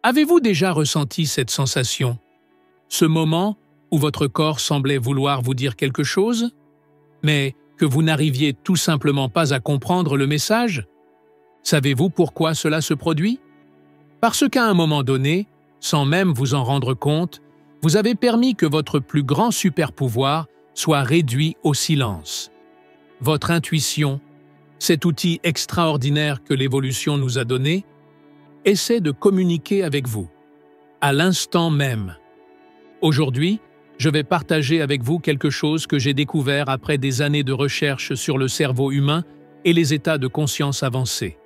Avez-vous déjà ressenti cette sensation? Ce moment où votre corps semblait vouloir vous dire quelque chose, mais que vous n'arriviez tout simplement pas à comprendre le message? Savez-vous pourquoi cela se produit? Parce qu'à un moment donné, sans même vous en rendre compte, vous avez permis que votre plus grand super-pouvoir soit réduit au silence. Votre intuition, cet outil extraordinaire que l'évolution nous a donné, essaie de communiquer avec vous, à l'instant même. Aujourd'hui, je vais partager avec vous quelque chose que j'ai découvert après des années de recherche sur le cerveau humain et les états de conscience avancés.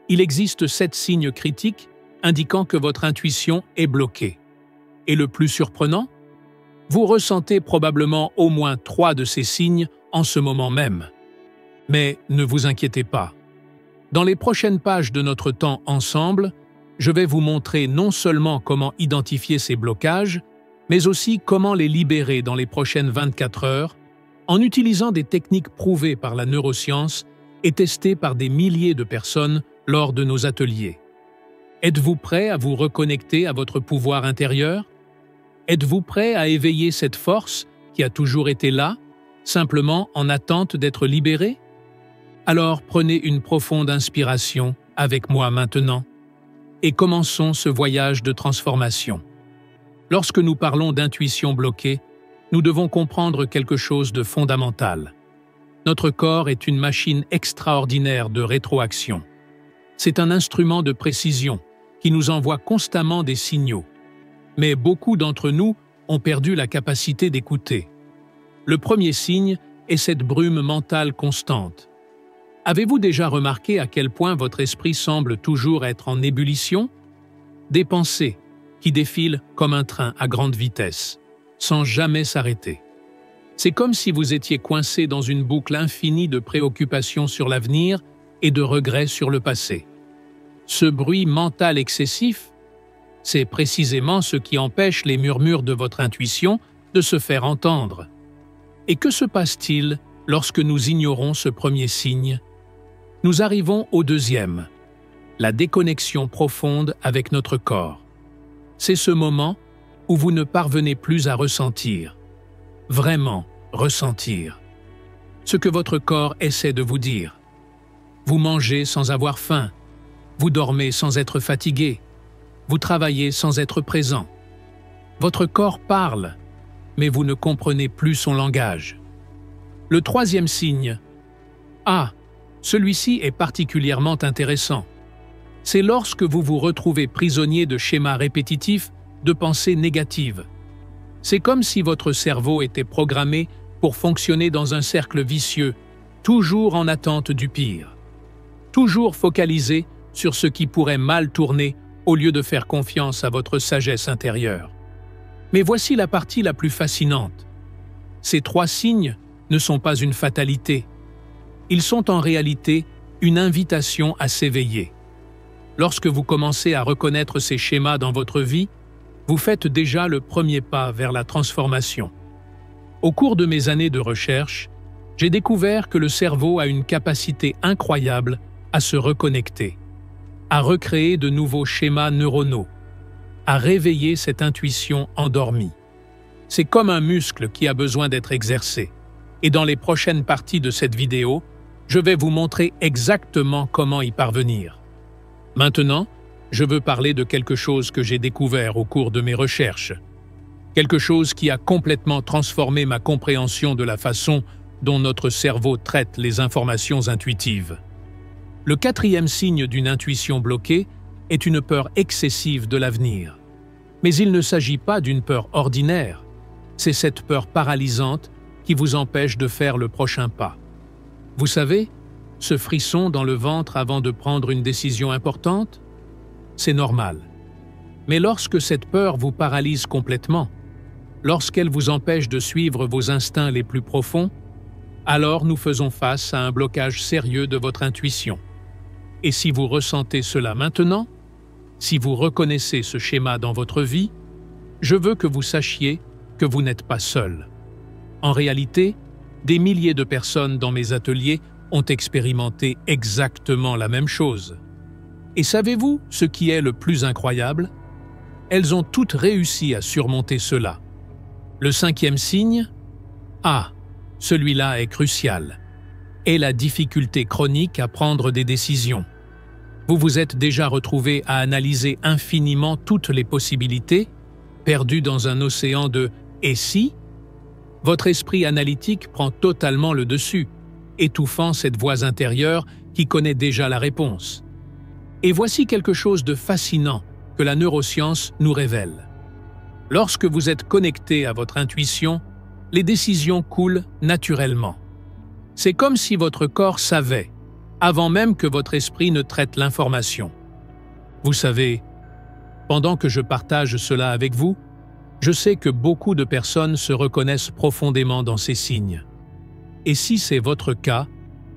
Il existe 7 signes critiques indiquant que votre intuition est bloquée. Et le plus surprenant, vous ressentez probablement au moins 3 de ces signes en ce moment même. Mais ne vous inquiétez pas. Dans les prochaines pages de notre temps ensemble, je vais vous montrer non seulement comment identifier ces blocages, mais aussi comment les libérer dans les prochaines 24 heures, en utilisant des techniques prouvées par la neuroscience et testées par des milliers de personnes lors de nos ateliers. Êtes-vous prêt à vous reconnecter à votre pouvoir intérieur? Êtes-vous prêt à éveiller cette force qui a toujours été là, simplement en attente d'être libérée? Alors prenez une profonde inspiration avec moi maintenant et commençons ce voyage de transformation. Lorsque nous parlons d'intuition bloquée, nous devons comprendre quelque chose de fondamental. Notre corps est une machine extraordinaire de rétroaction. C'est un instrument de précision qui nous envoie constamment des signaux. Mais beaucoup d'entre nous ont perdu la capacité d'écouter. Le premier signe est cette brume mentale constante. Avez-vous déjà remarqué à quel point votre esprit semble toujours être en ébullition? Des pensées qui défilent comme un train à grande vitesse, sans jamais s'arrêter. C'est comme si vous étiez coincé dans une boucle infinie de préoccupations sur l'avenir et de regrets sur le passé. Ce bruit mental excessif, c'est précisément ce qui empêche les murmures de votre intuition de se faire entendre. Et que se passe-t-il lorsque nous ignorons ce premier signe? Nous arrivons au deuxième, la déconnexion profonde avec notre corps. C'est ce moment où vous ne parvenez plus à ressentir, vraiment ressentir, ce que votre corps essaie de vous dire. Vous mangez sans avoir faim, vous dormez sans être fatigué, vous travaillez sans être présent. Votre corps parle, mais vous ne comprenez plus son langage. Le troisième signe. Celui-ci est particulièrement intéressant. C'est lorsque vous vous retrouvez prisonnier de schémas répétitifs, de pensées négatives. C'est comme si votre cerveau était programmé pour fonctionner dans un cercle vicieux, toujours en attente du pire. Toujours focalisé sur ce qui pourrait mal tourner au lieu de faire confiance à votre sagesse intérieure. Mais voici la partie la plus fascinante. Ces 3 signes ne sont pas une fatalité. Ils sont en réalité une invitation à s'éveiller. Lorsque vous commencez à reconnaître ces schémas dans votre vie, vous faites déjà le premier pas vers la transformation. Au cours de mes années de recherche, j'ai découvert que le cerveau a une capacité incroyable à se reconnecter, à recréer de nouveaux schémas neuronaux, à réveiller cette intuition endormie. C'est comme un muscle qui a besoin d'être exercé. Et dans les prochaines parties de cette vidéo, je vais vous montrer exactement comment y parvenir. Maintenant, je veux parler de quelque chose que j'ai découvert au cours de mes recherches. Quelque chose qui a complètement transformé ma compréhension de la façon dont notre cerveau traite les informations intuitives. Le 4e signe d'une intuition bloquée est une peur excessive de l'avenir. Mais il ne s'agit pas d'une peur ordinaire. C'est cette peur paralysante qui vous empêche de faire le prochain pas. Vous savez, ce frisson dans le ventre avant de prendre une décision importante, c'est normal. Mais lorsque cette peur vous paralyse complètement, lorsqu'elle vous empêche de suivre vos instincts les plus profonds, alors nous faisons face à un blocage sérieux de votre intuition. Et si vous ressentez cela maintenant, si vous reconnaissez ce schéma dans votre vie, je veux que vous sachiez que vous n'êtes pas seul. En réalité, des milliers de personnes dans mes ateliers ont expérimenté exactement la même chose. Et savez-vous ce qui est le plus incroyable? elles ont toutes réussi à surmonter cela. Le cinquième signe, celui-là est crucial, est la difficulté chronique à prendre des décisions. Vous vous êtes déjà retrouvé à analyser infiniment toutes les possibilités, perdu dans un océan de « et si ?» Votre esprit analytique prend totalement le dessus, étouffant cette voix intérieure qui connaît déjà la réponse. Et voici quelque chose de fascinant que la neuroscience nous révèle. Lorsque vous êtes connecté à votre intuition, les décisions coulent naturellement. C'est comme si votre corps savait, avant même que votre esprit ne traite l'information. Vous savez, pendant que je partage cela avec vous, je sais que beaucoup de personnes se reconnaissent profondément dans ces signes. Et si c'est votre cas,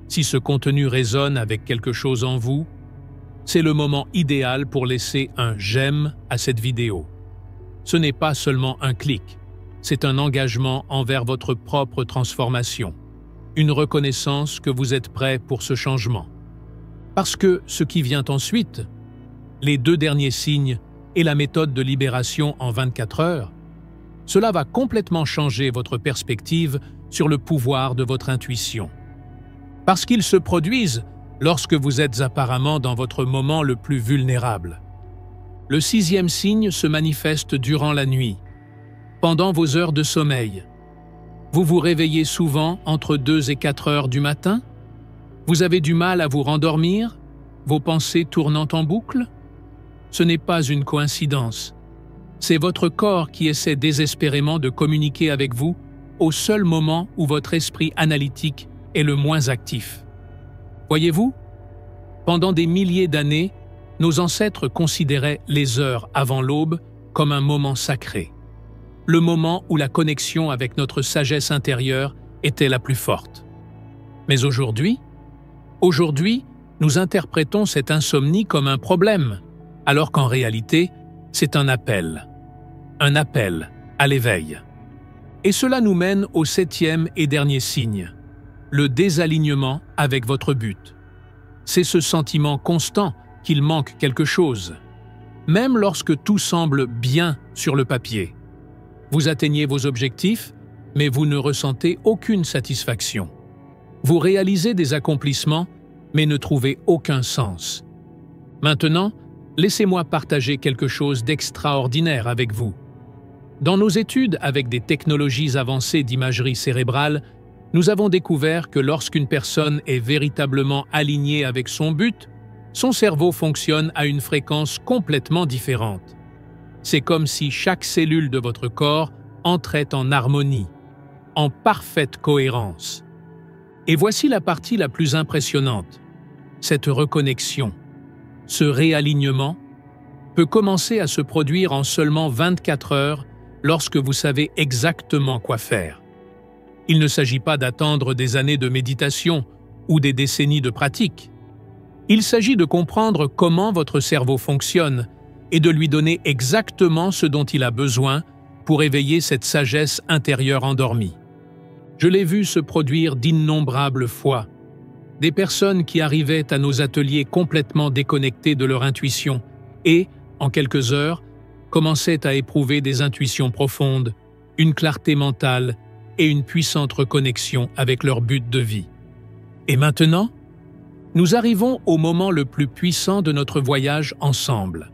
si ce contenu résonne avec quelque chose en vous, c'est le moment idéal pour laisser un « j'aime » à cette vidéo. Ce n'est pas seulement un clic, c'est un engagement envers votre propre transformation, une reconnaissance que vous êtes prêt pour ce changement. Parce que ce qui vient ensuite, les 2 derniers signes et la méthode de libération en 24 heures, cela va complètement changer votre perspective sur le pouvoir de votre intuition. Parce qu'ils se produisent lorsque vous êtes apparemment dans votre moment le plus vulnérable. Le 6e signe se manifeste durant la nuit, pendant vos heures de sommeil. Vous vous réveillez souvent entre 2 et 4 heures du matin? Vous avez du mal à vous rendormir, vos pensées tournant en boucle? Ce n'est pas une coïncidence. C'est votre corps qui essaie désespérément de communiquer avec vous au seul moment où votre esprit analytique est le moins actif. Voyez-vous, pendant des milliers d'années, nos ancêtres considéraient les heures avant l'aube comme un moment sacré, le moment où la connexion avec notre sagesse intérieure était la plus forte. Mais aujourd'hui, nous interprétons cette insomnie comme un problème, alors qu'en réalité, c'est un appel à l'éveil. Et cela nous mène au 7e et dernier signe, le désalignement avec votre but. C'est ce sentiment constant qu'il manque quelque chose, même lorsque tout semble bien sur le papier. Vous atteignez vos objectifs, mais vous ne ressentez aucune satisfaction. Vous réalisez des accomplissements, mais ne trouvez aucun sens. Maintenant, laissez-moi partager quelque chose d'extraordinaire avec vous. Dans nos études avec des technologies avancées d'imagerie cérébrale, nous avons découvert que lorsqu'une personne est véritablement alignée avec son but, son cerveau fonctionne à une fréquence complètement différente. C'est comme si chaque cellule de votre corps entrait en harmonie, en parfaite cohérence. Et voici la partie la plus impressionnante. Cette reconnexion, ce réalignement, peut commencer à se produire en seulement 24 heures lorsque vous savez exactement quoi faire. Il ne s'agit pas d'attendre des années de méditation ou des décennies de pratique. Il s'agit de comprendre comment votre cerveau fonctionne et de lui donner exactement ce dont il a besoin pour éveiller cette sagesse intérieure endormie. Je l'ai vu se produire d'innombrables fois. Des personnes qui arrivaient à nos ateliers complètement déconnectées de leur intuition et, en quelques heures, commençaient à éprouver des intuitions profondes, une clarté mentale et une puissante reconnexion avec leur but de vie. Et maintenant, nous arrivons au moment le plus puissant de notre voyage ensemble.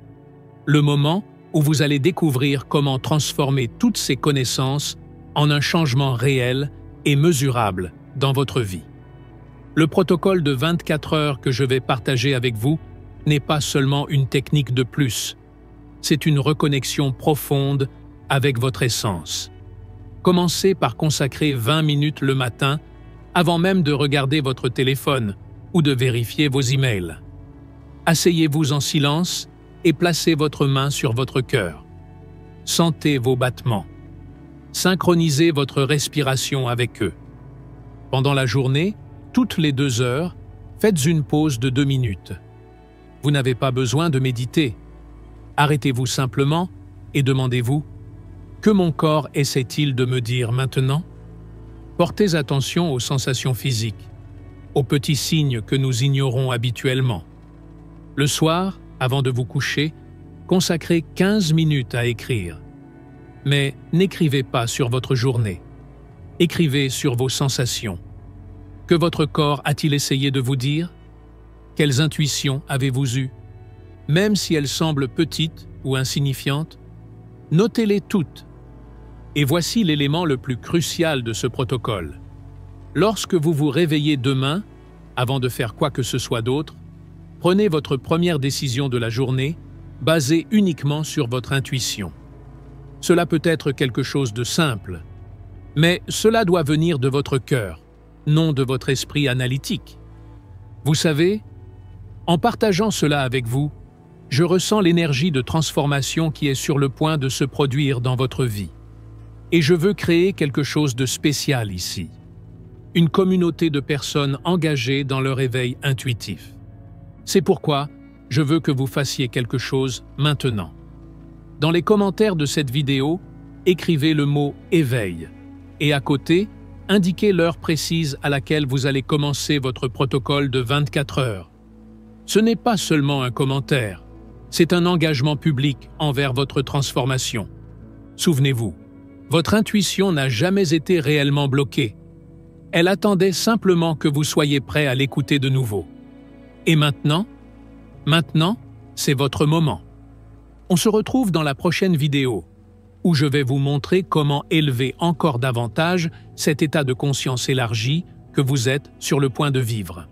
Le moment où vous allez découvrir comment transformer toutes ces connaissances en un changement réel et mesurable dans votre vie. Le protocole de 24 heures que je vais partager avec vous n'est pas seulement une technique de plus, c'est une reconnexion profonde avec votre essence. Commencez par consacrer 20 minutes le matin avant même de regarder votre téléphone ou de vérifier vos emails. Asseyez-vous en silence et placez votre main sur votre cœur. Sentez vos battements. Synchronisez votre respiration avec eux. Pendant la journée, toutes les 2 heures, faites une pause de 2 minutes. Vous n'avez pas besoin de méditer. Arrêtez-vous simplement et demandez-vous « Que mon corps essaie-t-il de me dire maintenant ?» Portez attention aux sensations physiques, aux petits signes que nous ignorons habituellement. Le soir, avant de vous coucher, consacrez 15 minutes à écrire. Mais n'écrivez pas sur votre journée. Écrivez sur vos sensations. Que votre corps a-t-il essayé de vous dire? Quelles intuitions avez-vous eues? Même si elles semblent petites ou insignifiantes, notez-les toutes. Et voici l'élément le plus crucial de ce protocole. Lorsque vous vous réveillez demain, avant de faire quoi que ce soit d'autre, prenez votre première décision de la journée, basée uniquement sur votre intuition. Cela peut être quelque chose de simple, mais cela doit venir de votre cœur, non de votre esprit analytique. Vous savez, en partageant cela avec vous, je ressens l'énergie de transformation qui est sur le point de se produire dans votre vie. Et je veux créer quelque chose de spécial ici. Une communauté de personnes engagées dans leur éveil intuitif. C'est pourquoi je veux que vous fassiez quelque chose maintenant. Dans les commentaires de cette vidéo, écrivez le mot « éveil » et à côté, indiquez l'heure précise à laquelle vous allez commencer votre protocole de 24 heures. Ce n'est pas seulement un commentaire, c'est un engagement public envers votre transformation. Souvenez-vous, votre intuition n'a jamais été réellement bloquée. Elle attendait simplement que vous soyez prêt à l'écouter de nouveau. Et maintenant, c'est votre moment. On se retrouve dans la prochaine vidéo, où je vais vous montrer comment élever encore davantage cet état de conscience élargi que vous êtes sur le point de vivre.